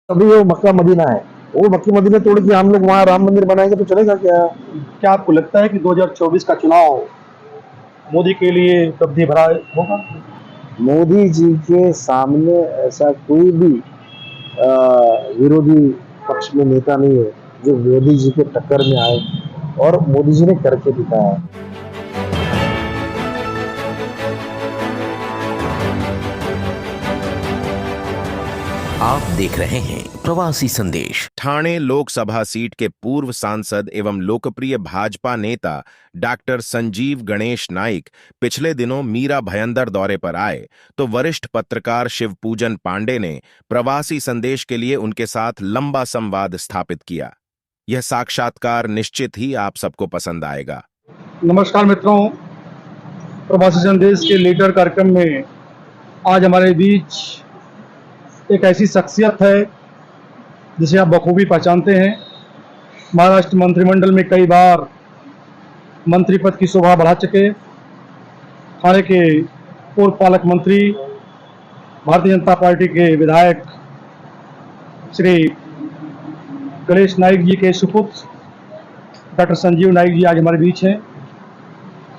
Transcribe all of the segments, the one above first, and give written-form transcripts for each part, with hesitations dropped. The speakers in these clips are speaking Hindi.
अभी वो मक्का मदीना है, वो मक्की मदीना तोड़ के हम लोग वहाँ राम मंदिर बनाएंगे तो चलेगा क्या? क्या आपको लगता है कि 2024 का चुनाव मोदी के लिए उपलब्धि भरा होगा? मोदी जी के सामने ऐसा कोई भी विरोधी पक्ष में नेता नहीं है जो मोदी जी के टक्कर में आए, और मोदी जी ने करके दिखाया है। आप देख रहे हैं प्रवासी संदेश। ठाणे लोकसभा सीट के पूर्व सांसद एवं लोकप्रिय भाजपा नेता डॉक्टर संजीव गणेश नाइक पिछले दिनों मीरा भयंदर दौरे पर आए तो वरिष्ठ पत्रकार शिवपूजन पांडे ने प्रवासी संदेश के लिए उनके साथ लंबा संवाद स्थापित किया। यह साक्षात्कार निश्चित ही आप सबको पसंद आएगा। नमस्कार मित्रों, प्रवासी संदेश के लीडर कार्यक्रम में आज हमारे बीच एक ऐसी शख्सियत है जिसे आप बखूबी पहचानते हैं। महाराष्ट्र मंत्रिमंडल में कई बार मंत्री पद की शोभा बढ़ा चुके ठाणे के पूर्व पालक मंत्री, भारतीय जनता पार्टी के विधायक श्री गणेश नाइक जी के सुपुत्र डॉक्टर संजीव नाइक जी आज हमारे बीच हैं।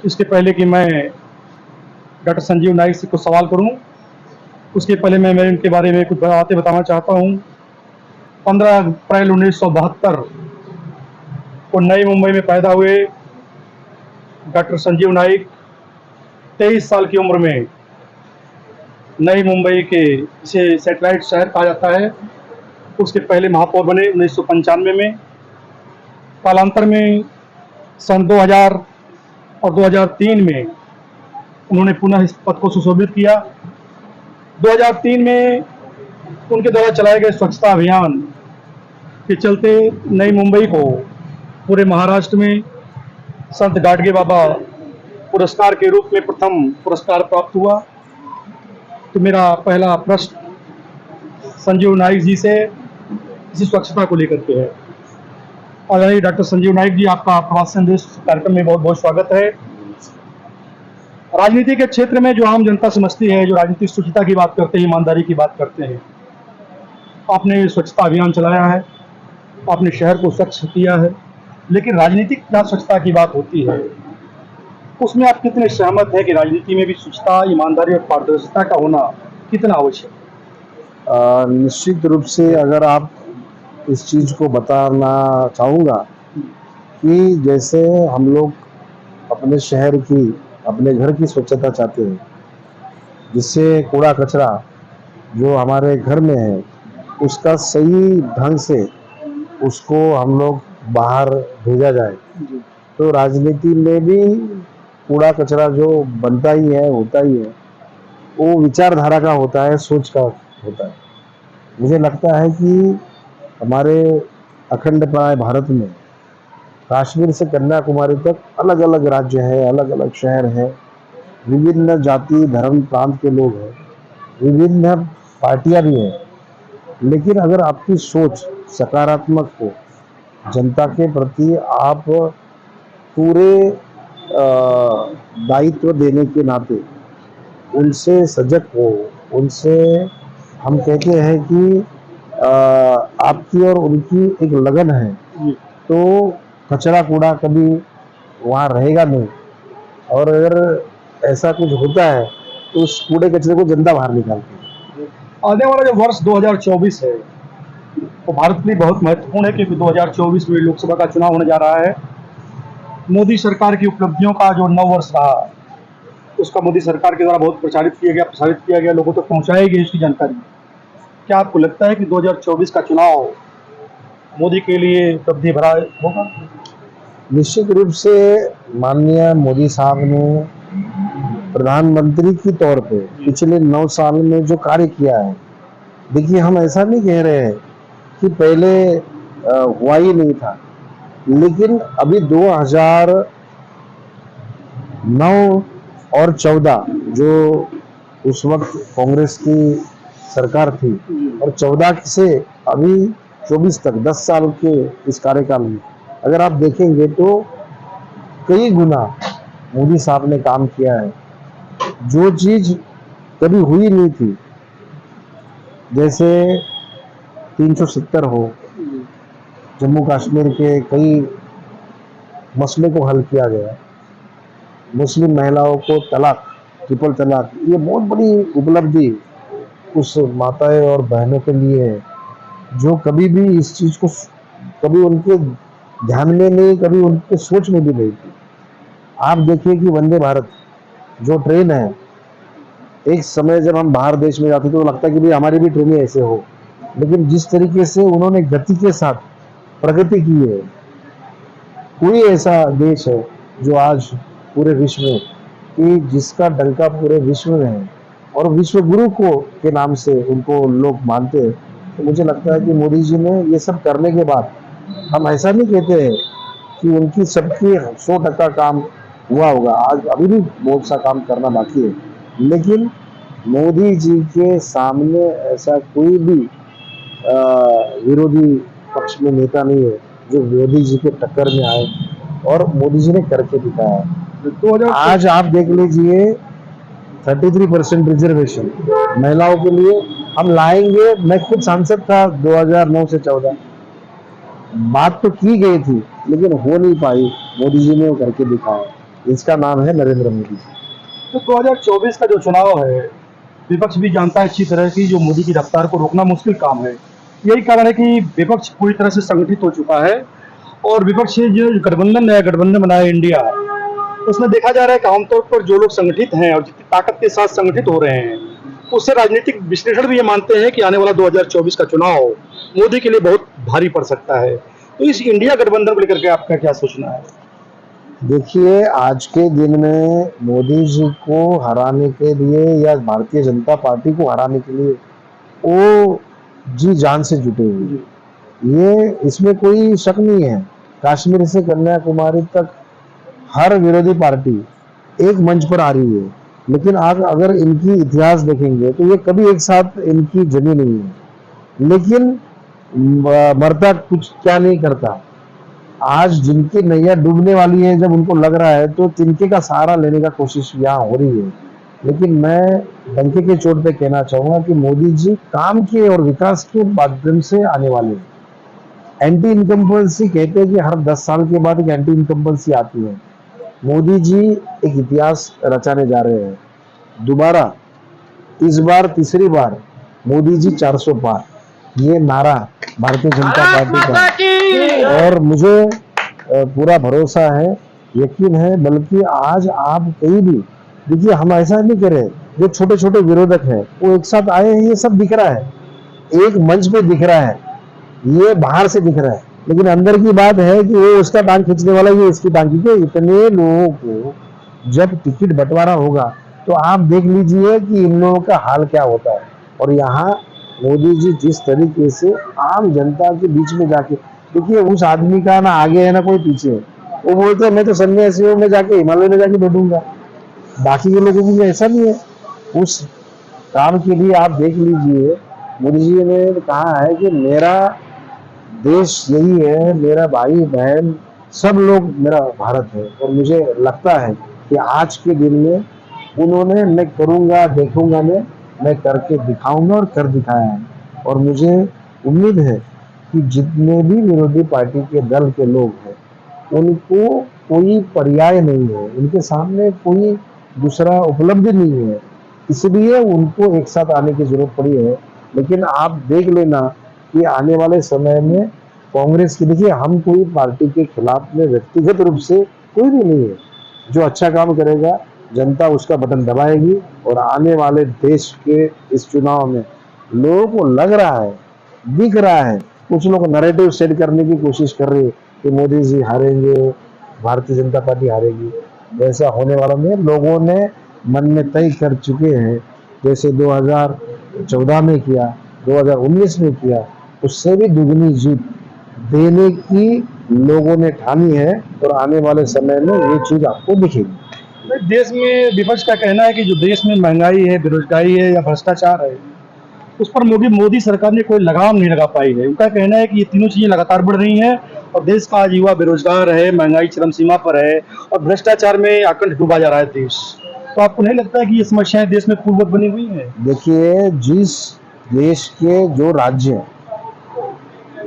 इसके पहले कि मैं डॉक्टर संजीव नाइक से कुछ सवाल करूं, उसके पहले मैं इनके बारे में कुछ बातें बताना चाहता हूं। 15 अप्रैल 1972 को नई मुंबई में पैदा हुए डॉक्टर संजीव नाइक 23 साल की उम्र में नई मुंबई के, इसे सैटेलाइट शहर कहा जाता है, उसके पहले महापौर बने 1995 में। कालांतर में सन 2000 और 2003 में उन्होंने पुनः इस पद को सुशोभित किया। 2003 में उनके द्वारा चलाए गए स्वच्छता अभियान के चलते नई मुंबई को पूरे महाराष्ट्र में संत गाडगे बाबा पुरस्कार के रूप में प्रथम पुरस्कार प्राप्त हुआ। तो मेरा पहला प्रश्न संजीव नाइक जी से इसी स्वच्छता को लेकर के है। आदरणीय डॉक्टर संजीव नाइक जी, आपका प्रवासी संदेश कार्यक्रम में बहुत बहुत स्वागत है। राजनीति के क्षेत्र में जो आम जनता समझती है, जो राजनीतिक शुचिता की बात करते हैं, ईमानदारी की बात करते हैं, आपने स्वच्छता अभियान चलाया है, आपने शहर को स्वच्छ किया है, लेकिन राजनीतिक जहाँ स्वच्छता की बात होती है उसमें आप कितने सहमत हैं कि राजनीति में भी स्वच्छता, ईमानदारी और पारदर्शिता का होना कितना आवश्यक है? निश्चित रूप से अगर आप इस चीज को बताना चाहूँगा कि जैसे हम लोग अपने शहर की, अपने घर की स्वच्छता चाहते हैं, जिससे कूड़ा कचरा जो हमारे घर में है उसका सही ढंग से उसको हम लोग बाहर भेजा जाए, तो राजनीति में भी कूड़ा कचरा जो बनता ही है, होता ही है, वो विचारधारा का होता है, सोच का होता है। मुझे लगता है कि हमारे अखंड प्राय भारत में कश्मीर से कन्याकुमारी तक अलग अलग राज्य है, अलग अलग शहर है, विभिन्न जाति धर्म प्रांत के लोग हैं, विभिन्न पार्टियां भी हैं, लेकिन अगर आपकी सोच सकारात्मक हो, जनता के प्रति आप पूरे दायित्व देने के नाते उनसे सजग हो, उनसे हम कहते हैं कि आपकी और उनकी एक लगन है, तो कचरा कूड़ा कभी वहाँ रहेगा नहीं। और अगर ऐसा कुछ होता है तो उस कूड़े कचरे को जनता बाहर निकालती है। आने वाला जो वर्ष 2024 है वो भारत के लिए बहुत महत्वपूर्ण है, क्योंकि 2024 में लोकसभा का चुनाव होने जा रहा है। मोदी सरकार की उपलब्धियों का जो 9 वर्ष रहा, उसका मोदी सरकार के द्वारा बहुत प्रसारित किया गया, लोगों तक पहुंचाई गई उसकी जानकारी। क्या आपको लगता है कि 2024 का चुनाव मोदी के लिए उपलब्धि भरा होगा? निश्चित रूप से माननीय मोदी साहब ने प्रधानमंत्री के तौर पे पिछले 9 साल में जो कार्य किया है, देखिए हम ऐसा नहीं कह रहे हैं कि पहले हुआ ही नहीं था, लेकिन अभी 2009 और 14 जो उस वक्त कांग्रेस की सरकार थी, और 14 से अभी 24 तक 10 साल के इस कार्यकाल में अगर आप देखेंगे तो कई गुना मोदी साहब ने काम किया है। जो चीज कभी हुई नहीं थी, जैसे 370 हो, जम्मू कश्मीर के कई मसले को हल किया गया, मुस्लिम महिलाओं को तलाक, ट्रिपल तलाक, ये बहुत बड़ी उपलब्धि उस माताएं और बहनों के लिए है जो कभी भी इस चीज को कभी उनके ध्यान में नहीं, कभी उनके सोच में भी नहीं थी। आप देखिए कि वंदे भारत जो ट्रेन है, एक समय जब हम बाहर देश में जाते तो लगता कि भाई हमारी भी ट्रेनें ऐसे हो, लेकिन जिस तरीके से उन्होंने गति के साथ प्रगति की है, कोई ऐसा देश है जो आज पूरे विश्व में कि जिसका डंका पूरे विश्व में है और विश्व गुरु को के नाम से उनको लोग मानते हैं। तो मुझे लगता है कि मोदी जी ने ये सब करने के बाद, हम ऐसा नहीं कहते हैं कि उनकी सबकी 100% काम हुआ होगा, आज अभी भी बहुत सा काम करना बाकी है, लेकिन मोदी जी के सामने ऐसा कोई भी विरोधी पक्ष में नेता नहीं है जो मोदी जी के टक्कर में आए और मोदी जी ने करके दिखाया है। तो आज आप देख लीजिए 33% रिजर्वेशन महिलाओं के लिए हम लाएंगे। मैं खुद सांसद था 2009 से 14, बात तो की गई थी लेकिन हो नहीं पाई, मोदी जी ने वो करके दिखाया। इसका नाम है नरेंद्र मोदी जी। तो 2024 का जो चुनाव है, विपक्ष भी जानता है अच्छी तरह की जो मोदी की रफ्तार को रोकना मुश्किल काम है। यही कारण है कि विपक्ष पूरी तरह से संगठित हो चुका है और विपक्ष से जो गठबंधन नया गठबंधन बनाया इंडिया, उसमें देखा जा रहा है कि आमतौर पर जो लोग संगठित हैं और जितनी ताकत के साथ संगठित हो रहे हैं, उससे राजनीतिक विश्लेषण भी ये मानते हैं कि आने वाला 2024 का चुनाव मोदी के लिए बहुत भारी पड़ सकता है। तो इस इंडिया गठबंधन को लेकर के आपका क्या सोचना है? देखिए, आज के दिन में मोदी जी को हराने के लिए या भारतीय जनता पार्टी को हराने के लिए वो जी जान से जुटे हुए, ये इसमें कोई शक नहीं है। कश्मीर से कन्याकुमारी तक हर विरोधी पार्टी एक मंच पर आ रही है, लेकिन आप अगर इनकी इतिहास देखेंगे तो ये कभी एक साथ इनकी जमी नहीं है, लेकिन मरता कुछ क्या नहीं करता। आज जिनकी नैया डूबने वाली है, जब उनको लग रहा है तो तिनके का सहारा लेने का कोशिश यहाँ हो रही है। लेकिन मैं डंके के चोट पे कहना चाहूंगा कि मोदी जी काम के और विकास के माध्यम से आने वाले हैं। एंटी इनकम्बेंसी कहते हैं कि हर 10 साल के बाद एक एंटी इनकम्बेंसी आती है। मोदी जी एक इतिहास रचाने जा रहे हैं दोबारा, इस बार तीसरी बार मोदी जी 400 पार, ये नारा भारतीय जनता पार्टी का, और मुझे पूरा भरोसा है, यकीन है। बल्कि आज आप कहीं भी देखिए, हम ऐसा नहीं करे, जो छोटे छोटे विरोधक हैं वो एक साथ आए हैं, ये सब दिख रहा है, एक मंच पे दिख रहा है, ये बाहर से दिख रहा है, लेकिन अंदर की बात है कि वो उसका टांग खींचने वाला, ये इसकी टांग खींचे। इतने लोगों को जब टिकट बंटवारा होगा तो आप देख लीजिए कि इन लोगों का हाल क्या होता है। और यहाँ मोदी जी जिस तरीके से आम जनता के बीच में जाके, देखिए उस आदमी का ना आगे है ना कोई पीछे है, वो बोलते हैं मैं तो सन्यासी हूँ, मैं जाके हिमालय में जाके बैठूंगा। बाकी के लोगों को ऐसा नहीं है। उस काम के लिए आप देख लीजिए, मोदी जी ने कहा है कि मेरा देश यही है, मेरा भाई बहन सब लोग मेरा भारत है। और मुझे लगता है कि आज के दिन में उन्होंने मैं करूंगा देखूंगा मैं करके दिखाऊंगा और कर दिखाया है। और मुझे उम्मीद है कि जितने भी विरोधी पार्टी के दल के लोग हैं उनको कोई पर्याय नहीं है, उनके सामने कोई दूसरा उपलब्धि नहीं है, इसलिए उनको एक साथ आने की जरूरत पड़ी है। लेकिन आप देख लेना कि आने वाले समय में कांग्रेस की, देखिए हम कोई पार्टी के खिलाफ में व्यक्तिगत रूप से कोई भी नहीं है, जो अच्छा काम करेगा जनता उसका बटन दबाएगी। और आने वाले देश के इस चुनाव में लोगों को लग रहा है, दिख रहा है, कुछ लोग नैरेटिव सेट करने की कोशिश कर रहे हैं कि मोदी जी हारेंगे, भारतीय जनता पार्टी हारेगी। वैसा होने वाला नहीं, लोगों ने मन में तय कर चुके हैं, जैसे 2014 में किया, 2019 में किया, उससे भी दुगनी जीत देने की लोगों ने ठानी है। और आने वाले समय में ये चीज आपको दिखेगी। देश में विपक्ष का कहना है कि जो देश में महंगाई है, बेरोजगारी है या भ्रष्टाचार है, उस पर मोदी सरकार ने कोई लगाम नहीं लगा पाई है। उनका कहना है कि ये तीनों चीजें लगातार बढ़ रही हैं और देश का आज युवा बेरोजगार है, महंगाई चरम सीमा पर है और भ्रष्टाचार में आकंठ डूबा जा रहा है देश। तो आपको नहीं लगता है कि ये समस्याएं देश में पूर्ववत बनी हुई है? देखिए, जिस देश के जो राज्य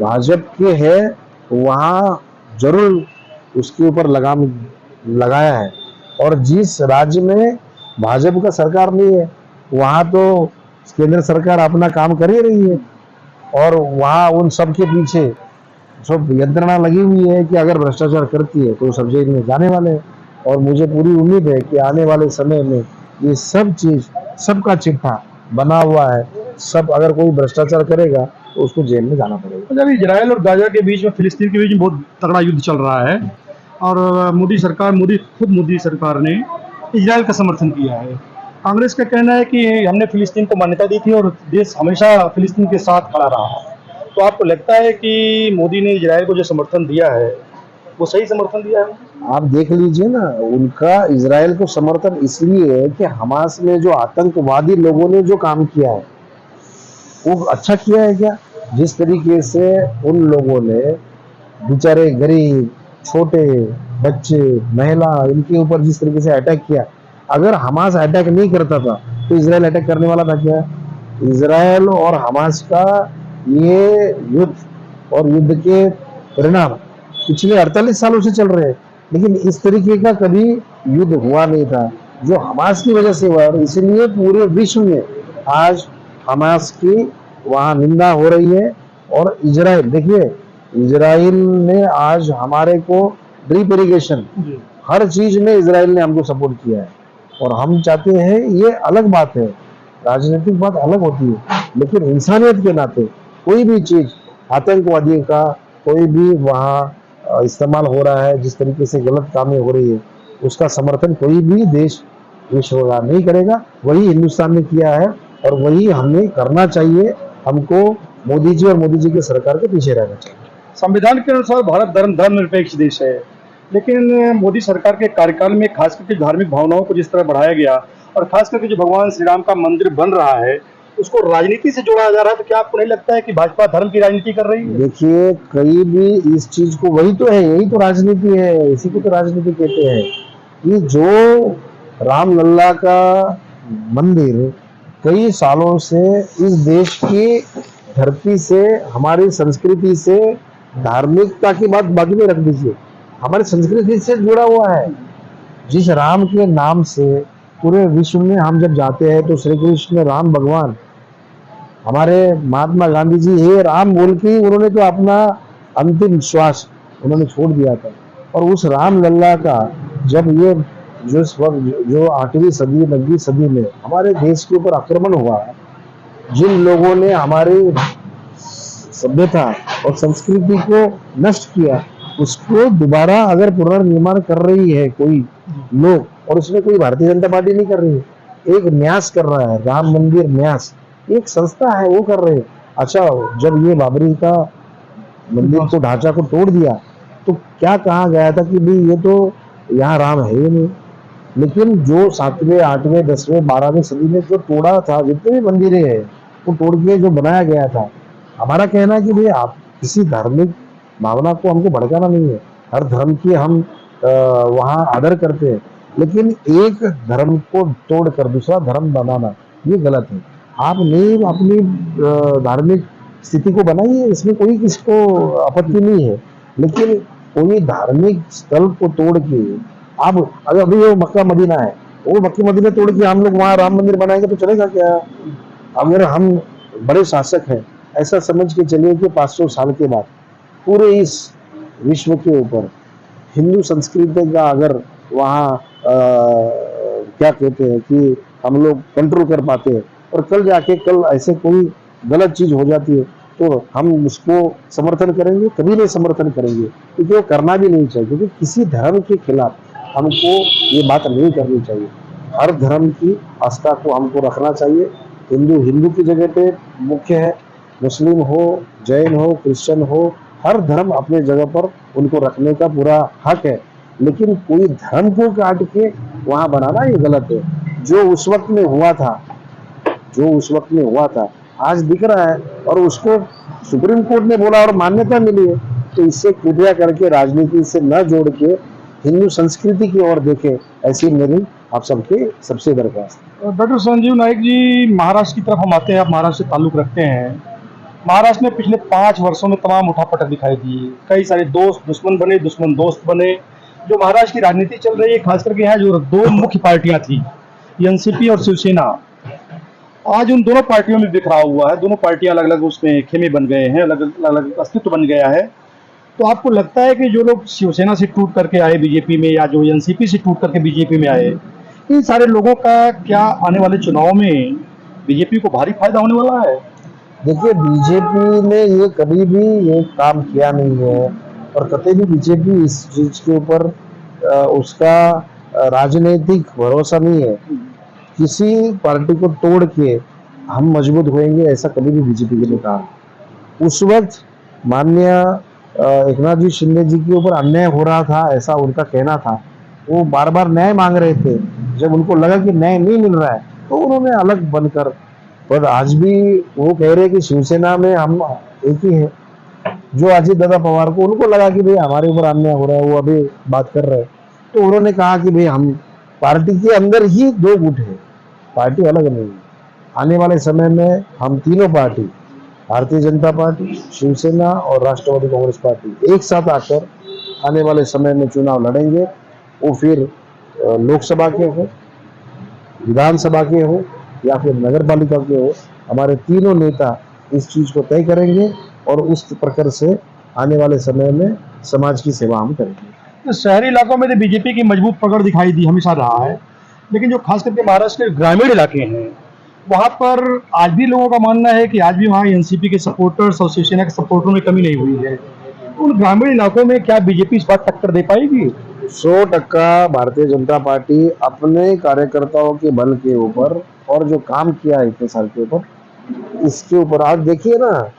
भाजपा के है वहाँ जरूर उसके ऊपर लगाम लगाया है, और जिस राज्य में भाजपा का सरकार नहीं है वहाँ तो केंद्र सरकार अपना काम कर ही रही है, और वहाँ उन सब के पीछे सब यंत्रणा लगी हुई है कि अगर भ्रष्टाचार करती है तो सब जेल में जाने वाले हैं। और मुझे पूरी उम्मीद है कि आने वाले समय में ये सब चीज सबका चिट्ठा बना हुआ है, सब अगर कोई भ्रष्टाचार करेगा तो उसको जेल में जाना पड़ेगा। जब इजराइल और गाजा के बीच में, फिलिस्तीन के बीच में बहुत तगड़ा युद्ध चल रहा है, और मोदी सरकार ने इजराइल का समर्थन किया है। कांग्रेस का कहना है कि हमने फिलिस्तीन को मान्यता दी थी और देश हमेशा फिलिस्तीन के साथ खड़ा रहा। तो आपको लगता है कि मोदी ने इजराइल को जो समर्थन दिया है वो सही समर्थन दिया है? आप देख लीजिए ना, उनका इजराइल को समर्थन इसलिए है कि हमास में जो आतंकवादी लोगों ने जो काम किया है वो अच्छा किया है क्या? जिस तरीके से उन लोगों ने बेचारे गरीब, छोटे बच्चे, महिला, इनके ऊपर जिस तरीके से अटैक किया, अगर हमास अटैक नहीं करता था तो इजराइल अटैक करने वाला था क्या? इजराइल और हमास का ये युद्ध और युद्ध के परिणाम पिछले 48 सालों से चल रहे हैं, लेकिन इस तरीके का कभी युद्ध हुआ नहीं था जो हमास की वजह से हुआ। और इसलिए पूरे विश्व में आज हमास की वहाँ निंदा हो रही है। और इजराइल, देखिए इजराइल ने आज हमारे को ड्रिप इरिगेशन हर चीज में इजराइल ने हमको सपोर्ट किया है, और हम चाहते हैं, ये अलग बात है, राजनीतिक बात अलग होती है, लेकिन इंसानियत के नाते कोई भी चीज आतंकवादियों का कोई भी वहाँ इस्तेमाल हो रहा है, जिस तरीके से गलत कामें हो रही है, उसका समर्थन कोई भी देश विश्व का नहीं करेगा। वही हिंदुस्तान ने किया है और वही हमें करना चाहिए। हमको मोदी जी और मोदी जी की सरकार के पीछे रहना चाहिए। संविधान के अनुसार भारत धर्मनिरपेक्ष देश है, लेकिन मोदी सरकार के कार्यकाल में खास करके धार्मिक भावनाओं को जिस तरह बढ़ाया गया, और खास करके जो भगवान श्री राम का मंदिर बन रहा है उसको राजनीति से जोड़ा जा रहा है, तो क्या आपको नहीं लगता है कि भाजपा धर्म की राजनीति कर रही है? देखिए, कहीं भी इस चीज को, वही तो है, यही तो राजनीति है, इसी को तो राजनीति कहते हैं कि जो रामलला का मंदिर कई सालों से इस देश की धरती से, हमारी संस्कृति से, धार्मिकता की बात बाकी में रख दीजिए, हमारी संस्कृति से जुड़ा हुआ है। जिस राम के नाम से पूरे विश्व में हम जब जाते हैं तो श्री कृष्ण राम भगवान, हमारे महात्मा गांधी जी हे राम बोल के उन्होंने तो अपना अंतिम श्वास उन्होंने छोड़ दिया था। और उस राम लल्ला का जब ये जो 8वीं सदी 9वीं सदी में हमारे देश के ऊपर आक्रमण हुआ, जिन लोगों ने हमारी सभ्यता और संस्कृति को नष्ट किया, उसको दोबारा अगर पुनर्निर्माण कर रही है कोई लोग, और उसमें कोई भारतीय जनता पार्टी नहीं कर रही है, एक न्यास कर रहा है, राम मंदिर न्यास एक संस्था है वो कर रहे हैं। अच्छा, जब ये बाबरी का मंदिर को ढांचा को तोड़ दिया तो क्या कहा गया था कि भाई ये तो यहाँ राम है ही नहीं, लेकिन जो 7वें 8वें 10वें 12वीं सदी में जो तोड़ा था, जितने भी मंदिरें हैं वो तोड़ के जो बनाया गया था, हमारा कहना है कि भाई आप किसी धार्मिक भावना को हमको भड़काना नहीं है, हर धर्म की हम वहाँ आदर करते हैं, लेकिन एक धर्म को तोड़कर दूसरा धर्म बनाना ये गलत है। आप नहीं अपनी धार्मिक स्थिति को बनाइए, इसमें कोई किसको आपत्ति नहीं है, लेकिन कोई धार्मिक स्थल को तोड़ के आप, अगर अभी वो मक्का मदीना है, वो मक्का मदीना तोड़ के हम लोग वहाँ राम मंदिर बनाएंगे तो चलेगा क्या? अगर हम बड़े शासक हैं, ऐसा समझ के चलिए कि 500 साल के बाद पूरे इस विश्व के ऊपर हिंदू संस्कृति का अगर वहाँ क्या कहते हैं कि हम लोग कंट्रोल कर पाते हैं, और कल जाके कल ऐसे कोई गलत चीज हो जाती है तो हम उसको समर्थन करेंगे? कभी नहीं समर्थन करेंगे, क्योंकि वो करना भी नहीं चाहिए, क्योंकि किसी धर्म के खिलाफ हमको ये बात नहीं करनी चाहिए। हर धर्म की आस्था को हमको रखना चाहिए। हिंदू की जगह पे मुख्य है, मुस्लिम हो, जैन हो, क्रिश्चियन हो, हर धर्म अपने जगह पर उनको रखने का पूरा हक है, लेकिन कोई धर्म को काट के वहाँ बनाना ये गलत है। जो उस वक्त में हुआ था आज दिख रहा है, और उसको सुप्रीम कोर्ट ने बोला और मान्यता मिली है, तो इससे कृपया करके राजनीति से न जोड़ के हिंदू संस्कृति की ओर देखें, ऐसी मेरी आप सबके सबसे दरख्वास्त। डॉक्टर संजीव नाइक जी, महाराष्ट्र की तरफ हम आते हैं, आप महाराष्ट्र से ताल्लुक रखते हैं, महाराष्ट्र में पिछले 5 वर्षों में तमाम उठापटक दिखाई दी। कई सारे दोस्त दुश्मन बने, दुश्मन दोस्त बने। जो महाराष्ट्र की राजनीति चल रही है, खास करके यहाँ जो 2 मुख्य पार्टियां थी, एनसीपी और शिवसेना, आज उन दोनों पार्टियों में बिखराव हुआ है। दोनों पार्टियां अलग अलग उसमें खेमे बन गए हैं, अलग अलग अस्तित्व बन गया है। तो आपको लगता है कि जो लोग शिवसेना से टूट करके आए बीजेपी में, या जो एनसीपी से टूट करके बीजेपी में आए, इन सारे लोगों का क्या आने वाले चुनाव में बीजेपी को भारी फायदा होने वाला है? देखिए, बीजेपी ने ये कभी भी ये काम किया नहीं है और कतई भी बीजेपी इस चीज के ऊपर उसका राजनीतिक भरोसा नहीं है। किसी पार्टी को तोड़ के हम मजबूत होंगे, ऐसा कभी भी बीजेपी ने कहा। उस वक्त माननीय एकनाथ जी शिंदे जी के ऊपर अन्याय हो रहा था, ऐसा उनका कहना था। वो बार बार न्याय मांग रहे थे। जब उनको लगा कि न्याय नहीं मिल रहा है तो उन्होंने अलग बनकर, पर आज भी वो कह रहे हैं कि शिवसेना में हम एक ही हैं। जो अजीत दादा पवार को उनको लगा कि भाई हमारे ऊपर अन्याय हो रहा है, वो अभी बात कर रहे हैं, तो उन्होंने कहा कि भाई हम पार्टी के अंदर ही 2 गुट है, पार्टी अलग नहीं है। आने वाले समय में हम तीनों पार्टी, भारतीय जनता पार्टी, शिवसेना और राष्ट्रवादी कांग्रेस पार्टी, एक साथ आकर आने वाले समय में चुनाव लड़ेंगे। वो फिर लोकसभा के हो, विधानसभा के हो या फिर नगर पालिका के हो, हमारे तीनों नेता इस चीज को तय करेंगे और उस प्रकार से आने वाले समय में समाज की सेवा हम करेंगे। तो शहरी इलाकों में तो बीजेपी की मजबूत पकड़ दिखाई दी हमेशा रहा है, लेकिन जो खास करके महाराष्ट्र के ग्रामीण इलाके हैं, वहाँ पर आज भी लोगों का मानना है कि आज भी वहाँ एनसीपी के सपोर्टर्स और शिवसेना के सपोर्टरों में कमी नहीं हुई है। उन ग्रामीण इलाकों में क्या बीजेपी इस बार टक्कर दे पाएगी? 100% भारतीय जनता पार्टी अपने कार्यकर्ताओं के बल के ऊपर और जो काम किया है इतने साल के ऊपर, इसके ऊपर आज देखिए ना,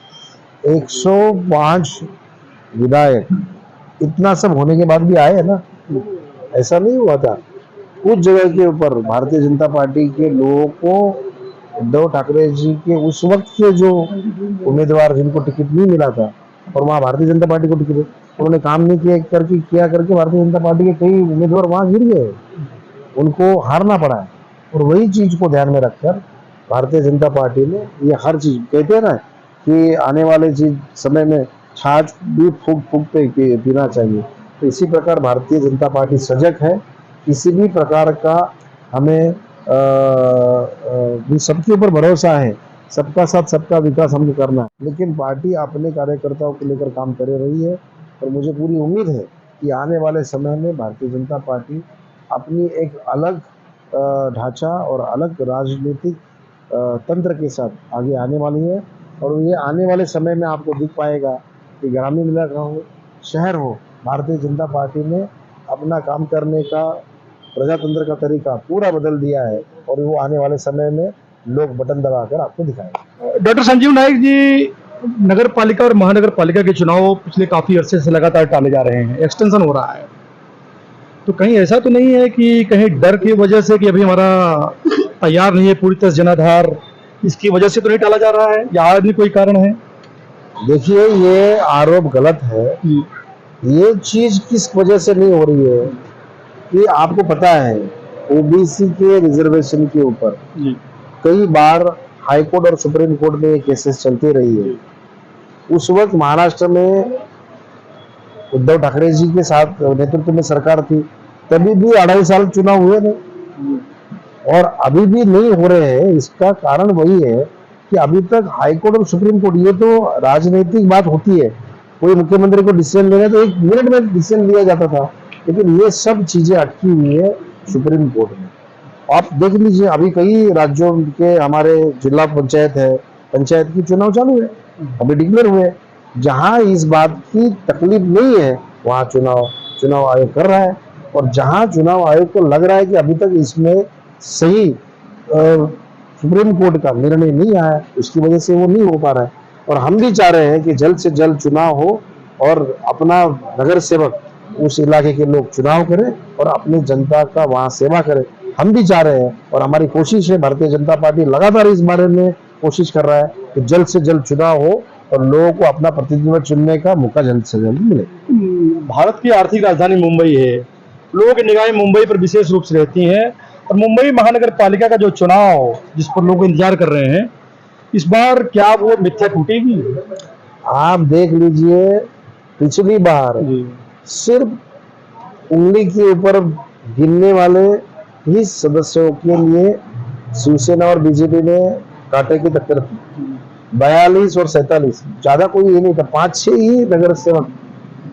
105 विधायक, इतना सब होने के बाद भी आए है ना, ऐसा नहीं हुआ था। कुछ जगह के ऊपर भारतीय जनता पार्टी के लोगों को उद्धव ठाकरे जी के उस वक्त के जो उम्मीदवार जिनको टिकट नहीं मिला था, और वहाँ भारतीय जनता पार्टी को टिकट, उन्होंने काम नहीं किया करके भारतीय जनता पार्टी के कई उम्मीदवार वहाँ गिर गए, उनको हारना पड़ा है। और वही चीज को ध्यान में रखकर भारतीय जनता पार्टी ने ये हर चीज, कहते हैं ना कि आने वाले समय में छाछ भी फूक फूक पे पीना चाहिए, तो इसी प्रकार भारतीय जनता पार्टी सजग है। किसी भी प्रकार का हमें सबके ऊपर भरोसा है, सबका साथ सबका विकास हमको करना है, लेकिन पार्टी अपने कार्यकर्ताओं को लेकर काम कर रही है। और मुझे पूरी उम्मीद है कि आने वाले समय में भारतीय जनता पार्टी अपनी एक अलग ढांचा और अलग राजनीतिक तंत्र के साथ आगे आने वाली है। और ये आने वाले समय में आपको दिख पाएगा कि ग्रामीण इलाका हो, शहर हो, भारतीय जनता पार्टी ने अपना काम करने का, प्रजातंत्र का तरीका पूरा बदल दिया है। और वो आने वाले समय में लोग बटन दबाकर आपको दिखाएंगे। डॉक्टर संजीव नाइक जी, नगर पालिका और महानगर पालिका के चुनाव पिछले काफी अरसे से लगातार टाले जा रहे हैं, एक्सटेंशन हो रहा है, तो कहीं ऐसा तो नहीं है कि कहीं डर की वजह से कि अभी हमारा तैयार नहीं है पूरी तरह जनाधार, इसकी वजह से तो नहीं टाला जा रहा है, या और भी कोई कारण है? देखिए, ये आरोप गलत है। ये चीज किस वजह से नहीं हो रही है कि आपको पता है, ओबीसी के रिजर्वेशन के ऊपर कई बार हाई कोर्ट और सुप्रीम कोर्ट में ये केसेस चलती रही है। उस वक्त महाराष्ट्र में उद्धव ठाकरे जी के साथ नेतृत्व में सरकार थी, तभी भी 2.5 साल चुनाव हुए नहीं, और अभी भी नहीं हो रहे हैं। इसका कारण वही है कि अभी तक हाई कोर्ट और सुप्रीम कोर्ट, ये तो राजनीतिक बात होती है, कोई मुख्यमंत्री को डिसीजन लेना तो 1 मिनट में डिसीजन लिया जाता था, लेकिन ये सब चीजें अटकी हुई है सुप्रीम कोर्ट में। आप देख लीजिए, अभी कई राज्यों के हमारे जिला पंचायत है, पंचायत की चुनाव चालू है, अभी डिक्लेयर हुए। जहां इस बात की तकलीफ नहीं है, वहां चुनाव आयोग कर रहा है। और जहां चुनाव आयोग को लग रहा है कि अभी तक इसमें सही सुप्रीम कोर्ट का निर्णय नहीं आया, उसकी वजह से वो नहीं हो पा रहा है। और हम भी चाह रहे हैं कि जल्द से जल्द चुनाव हो और अपना नगर सेवक, उस इलाके के लोग चुनाव करें और अपनी जनता का वहां सेवा करें। हम भी चाह रहे हैं और हमारी कोशिश है, भारतीय जनता पार्टी लगातार इस बारे में कोशिश कर रहा है कि जल्द से जल्द चुनाव हो और लोगों को अपना प्रतिनिधित्व चुनने का मौका जल्द से जल्द मिले। भारत की आर्थिक राजधानी मुंबई है, लोगों की निगाहें मुंबई पर विशेष रूप से रहती हैं, और मुंबई महानगर पालिका का जो चुनाव जिस पर लोग इंतजार कर रहे हैं, इस बार क्या वो मिथ्या टूटेगी? आप देख लीजिए, पिछली बार जी। सिर्फ उंगली के ऊपर गिनने वाले ही सदस्यों के लिए शिवसेना और बीजेपी ने कांटे की टक्कर की। 42 और 47, ज्यादा कोई ये नहीं था, 5-6 ही नगर सेवक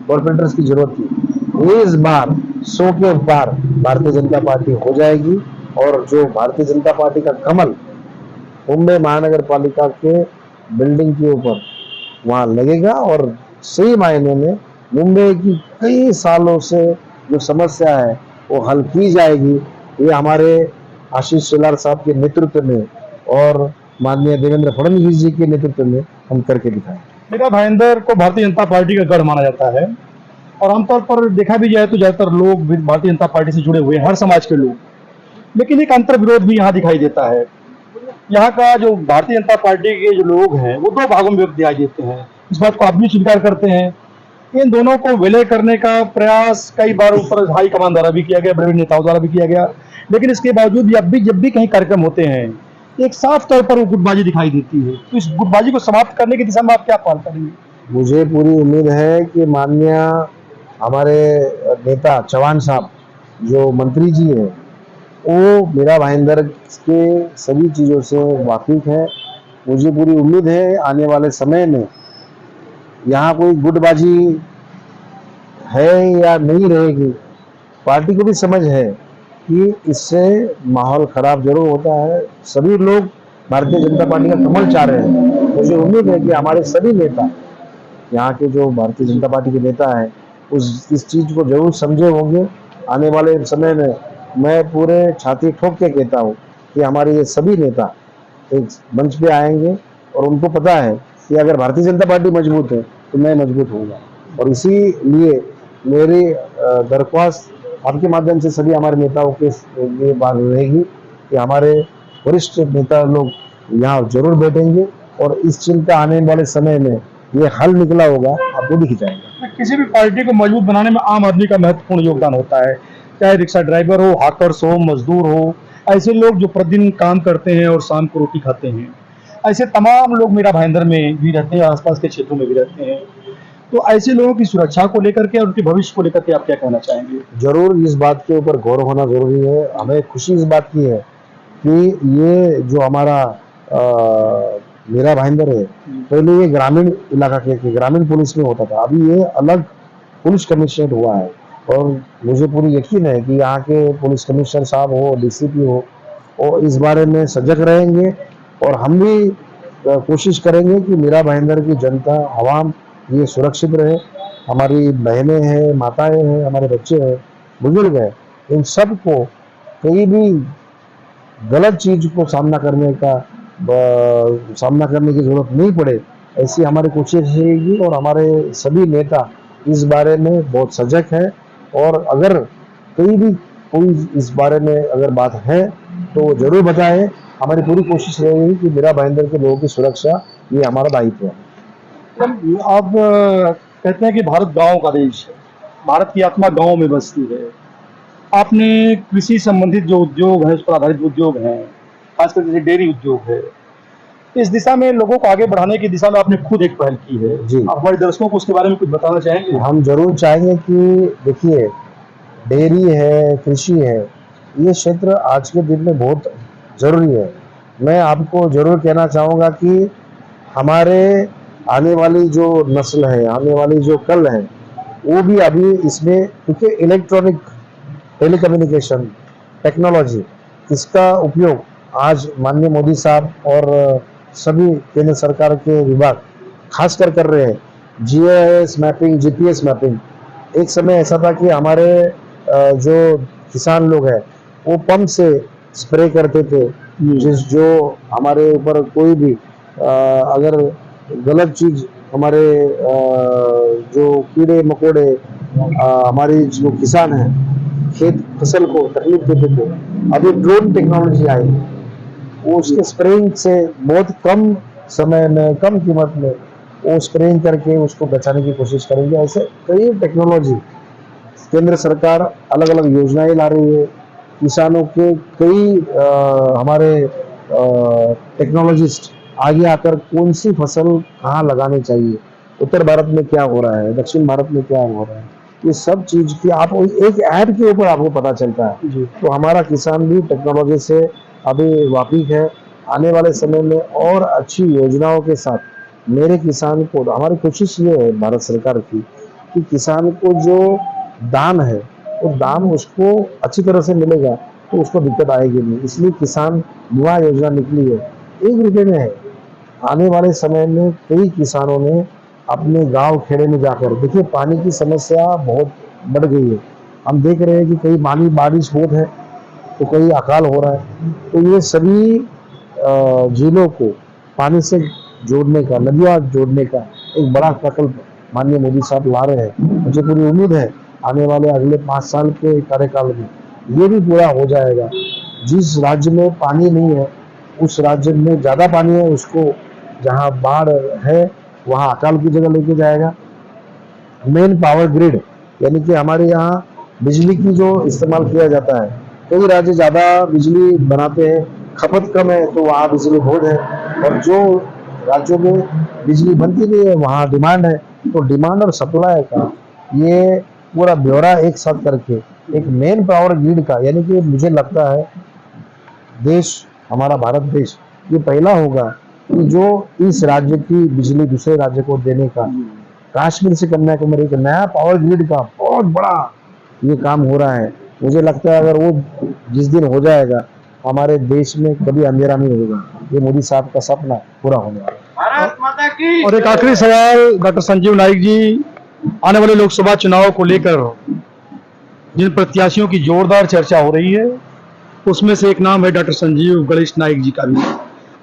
कॉर्पोरेटर्स की जरूरत थी। इस बार 100 के पार भारतीय जनता पार्टी हो जाएगी, और जो भारतीय जनता पार्टी का कमल मुंबई महानगर पालिका के बिल्डिंग के ऊपर वहां लगेगा, और सही मायने में मुंबई की कई सालों से जो समस्या है वो हल की जाएगी। ये हमारे आशीष शेलार साहब के नेतृत्व में और माननीय देवेंद्र फडणवीस जी के नेतृत्व में हम करके दिखाएंगे। मीरा भाईंदर को भारतीय जनता पार्टी का गढ़ माना जाता है, और आमतौर पर देखा भी जाए तो ज्यादातर लोग भी भारतीय जनता पार्टी से जुड़े हुए हैं, हर समाज के लोग। लेकिन एक अंतर विरोध भी यहाँ दिखाई देता है। यहाँ का जो भारतीय जनता पार्टी के जो लोग हैं वो दो भागों में दिखाई देते हैं। इस बात को आप भी स्वीकार करते हैं। इन दोनों को विलय करने का प्रयास कई बार ऊपर हाई कमान द्वारा भी किया गया, बड़े बड़े नेताओं द्वारा भी किया गया, लेकिन इसके बावजूद जब भी कहीं कार्यक्रम होते हैं एक साफ तौर पर वो गुटबाजी दिखाई देती है। तो इस गुटबाजी को समाप्त करने की दिशा में आप क्या पहल करेंगे? मुझे पूरी उम्मीद है कि माननीय हमारे नेता चौहान साहब जो मंत्री जी हैं वो मीरा भाईंदर के सभी चीज़ों से वाकिफ है। मुझे पूरी उम्मीद है आने वाले समय में यहाँ कोई गुटबाजी है या नहीं रहेगी। पार्टी को भी समझ है कि इससे माहौल खराब जरूर होता है। सभी लोग भारतीय जनता पार्टी का कमल चाह रहे हैं। मुझे उम्मीद है कि हमारे सभी नेता, यहाँ के जो भारतीय जनता पार्टी के नेता हैं, इस चीज को जरूर समझे होंगे। आने वाले समय में मैं पूरे छाती ठोक के कहता हूँ कि हमारे ये सभी नेता एक मंच पे आएंगे, और उनको पता है कि अगर भारतीय जनता पार्टी मजबूत है तो मैं मजबूत होऊंगा। और इसीलिए मेरी दरख्वास्त आपके माध्यम से सभी हमारे नेताओं के लिए बात रहेगी कि हमारे वरिष्ठ नेता लोग यहाँ जरूर बैठेंगे, और इस चिंता आने वाले समय में ये हल निकला होगा, आपको दिख जाएगा। किसी भी पार्टी को मजबूत बनाने में आम आदमी का महत्वपूर्ण योगदान होता है, चाहे रिक्शा ड्राइवर हो, हाकर्स हो, मजदूर हो, ऐसे लोग जो प्रतिदिन काम करते हैं और शाम को रोटी खाते हैं। ऐसे तमाम लोग मीरा भाईंदर में भी रहते हैं, आसपास के क्षेत्रों में भी रहते हैं। तो ऐसे लोगों की सुरक्षा को लेकर के और उनके भविष्य को लेकर के आप क्या कहना चाहेंगे? जरूर इस बात के ऊपर गौर होना जरूरी है। हमें खुशी इस बात की है कि ये जो हमारा मीरा भाईंदर है, पहले ये ग्रामीण इलाका के ग्रामीण पुलिस में होता था, अभी ये अलग पुलिस कमिश्नर हुआ है। और मुझे पूरी यकीन है कि यहाँ के पुलिस कमिश्नर साहब हो, डीसीपी हो, और इस बारे में सजग रहेंगे। और हम भी कोशिश करेंगे कि मीरा भाईंदर की जनता, आवाम ये सुरक्षित रहे। हमारी बहनें हैं, माताएं हैं, हमारे बच्चे हैं, बुजुर्ग हैं, इन सब को कहीं भी गलत चीज को सामना करने की जरूरत नहीं पड़े, ऐसी हमारी कोशिश रहेगी। और हमारे सभी नेता इस बारे में बहुत सजग है, और अगर कहीं भी कोई इस बारे में अगर बात है तो वो जरूर बताएं। हमारी पूरी कोशिश रहेगी कि मीरा भाईंदर के लोगों की सुरक्षा ये हमारा दायित्व है। आप कहते हैं कि भारत गांव का देश है, भारत की आत्मा गांव में बसती है। आपने कृषि संबंधित जो उद्योग है, उस पर आधारित उद्योग हैं, खासकर जैसे डेयरी उद्योग है, इस दिशा में लोगों को आगे बढ़ाने की दिशा में आपने खुद एक पहल की है जी। आप हमारे दर्शकों को उसके बारे में कुछ बताना चाहेंगे? हम जरूर चाहेंगे कि देखिए, डेयरी है, कृषि है, ये क्षेत्र आज के दिन में बहुत जरूरी है। मैं आपको जरूर कहना चाहूँगा कि हमारे आने वाली जो नस्ल है, आने वाली जो कल है, वो भी अभी इसमें, क्योंकि इलेक्ट्रॉनिक टेलीकम्युनिकेशन टेक्नोलॉजी, इसका उपयोग आज माननीय मोदी साहब और सभी केंद्र सरकार के विभाग खासकर कर रहे हैं। GIS mapping, GPS mapping. एक समय ऐसा था कि हमारे जो किसान लोग हैं वो पंप से स्प्रे करते थे, जो हमारे ऊपर कोई भी अगर गलत चीज, हमारे जो कीड़े मकोड़े हमारी जो किसान हैं खेत फसल को तकलीफ देते थे, अभी ड्रोन टेक्नोलॉजी आई, वो उसके स्प्रेइंग से बहुत कम समय में, कम कीमत में वो स्प्रेइंग करके उसको बचाने की कोशिश करेंगे। ऐसे कई टेक्नोलॉजी केंद्र सरकार अलग अलग योजनाएं ला रही है। किसानों के कई हमारे टेक्नोलॉजिस्ट आगे आकर कौन सी फसल कहाँ लगानी चाहिए, उत्तर भारत में क्या हो रहा है, दक्षिण भारत में क्या हो रहा है, ये सब चीज की आप एक ऐड के ऊपर आपको पता चलता है। जी। तो हमारा किसान भी टेक्नोलॉजी से अभी वाकिफ है। आने वाले समय में और अच्छी योजनाओं के साथ मेरे किसान को, हमारी कोशिश ये है भारत सरकार की कि किसान को जो दाम है वो दाम उसको अच्छी तरह से मिलेगा, तो उसको दिक्कत आएगी नहीं। इसलिए किसान बीमा योजना निकली है, 1 रुपये में है। आने वाले समय में कई किसानों ने अपने गांव खेड़े में जाकर, देखिए पानी की समस्या बहुत बढ़ गई है। हम देख रहे हैं कि कई बारिश बहुत है तो कई अकाल हो रहा है। तो ये सभी जिलों को पानी से जोड़ने का, नदियाँ जोड़ने का एक बड़ा प्रकल्प माननीय मोदी साहब ला रहे हैं। मुझे पूरी उम्मीद है आने वाले अगले 5 साल के कार्यकाल में ये भी पूरा हो जाएगा। जिस राज्य में पानी नहीं है, उस राज्य में ज़्यादा पानी है, उसको जहाँ बाढ़ है वहाँ अकाल की जगह लेके जाएगा। मेन पावर ग्रिड यानी कि हमारे यहाँ बिजली की जो इस्तेमाल किया जाता है, कई राज्य ज़्यादा बिजली बनाते हैं, खपत कम है तो वहाँ बिजली बहुत है, और जो राज्यों में बिजली बनती नहीं है वहाँ डिमांड है। तो डिमांड और सप्लाई का ये पूरा ब्यौरा एक साथ करके एक मेन पावर ग्रिड का, यानी कि मुझे लगता है देश, हमारा भारत देश ये पहला होगा कि जो इस राज्य की बिजली दूसरे राज्य को देने का, कश्मीर से कन्याकुमारी का नया पावर ग्रिड का बहुत बड़ा ये काम हो रहा है। मुझे लगता है अगर वो जिस दिन हो जाएगा, हमारे देश में कभी अंधेरा नहीं होगा। ये मोदी साहब का सपना पूरा होने वाला है। भारत माता की। और एक आखिरी सवाल डॉक्टर संजीव नाइक जी, आने वाले लोकसभा चुनाव को लेकर जिन प्रत्याशियों की जोरदार चर्चा हो रही है उसमें से एक नाम है डॉक्टर संजीव गणेश नाइक जी का भी।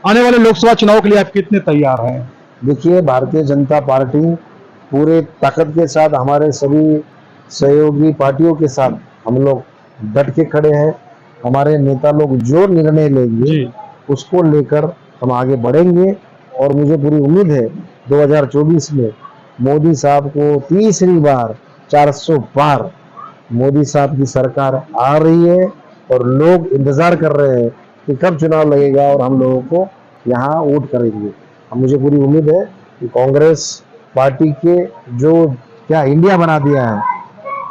आने वाले लोकसभा चुनाव के लिए आप कितने तैयार हैं? देखिए, भारतीय जनता पार्टी पूरे ताकत के साथ, हमारे सभी सहयोगी पार्टियों के साथ हम लोग डट के खड़े हैं। हमारे नेता लोग जो निर्णय लेंगे उसको लेकर हम आगे बढ़ेंगे, और मुझे पूरी उम्मीद है 2024 में मोदी साहब को तीसरी बार 400 पार मोदी साहब की सरकार आ रही है, और लोग इंतजार कर रहे हैं कि कब चुनाव लगेगा और हम लोगों को यहाँ वोट करेंगे। मुझे पूरी उम्मीद है कि कांग्रेस पार्टी के जो क्या इंडिया बना दिया है,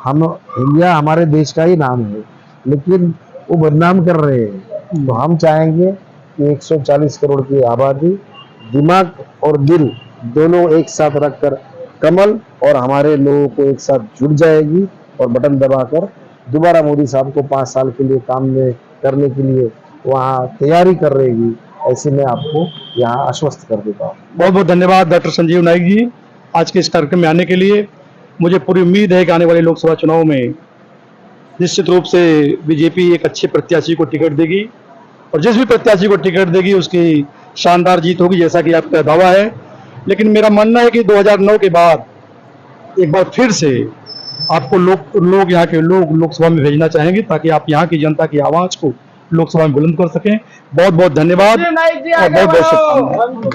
हम इंडिया हमारे देश का ही नाम है, लेकिन वो बदनाम कर रहे हैं। तो हम चाहेंगे कि 140 करोड़ की आबादी, दिमाग और दिल दोनों एक साथ रखकर कमल और हमारे लोगों को एक साथ जुड़ जाएगी, और बटन दबाकर दोबारा मोदी साहब को 5 साल के लिए काम में करने के लिए वहाँ तैयारी कर रहेगी। ऐसे में आपको यहाँ आश्वस्त कर देता हूँ। बहुत बहुत धन्यवाद डॉक्टर संजीव नाइक जी आज के इस कार्यक्रम में आने के लिए। मुझे पूरी उम्मीद है कि आने वाले लोकसभा चुनाव में निश्चित रूप से बीजेपी एक अच्छे प्रत्याशी को टिकट देगी, और जिस भी प्रत्याशी को टिकट देगी उसकी शानदार जीत होगी, जैसा कि आपका दावा है। लेकिन मेरा मानना है कि 2009 के बाद एक बार फिर से आपको लोग यहाँ के लोग लोकसभा में भेजना चाहेंगे, ताकि आप यहाँ की जनता की आवाज को लोकसभा में बुलंद कर सकें। बहुत बहुत धन्यवाद और बहुत बहुत शुभकामनाएं।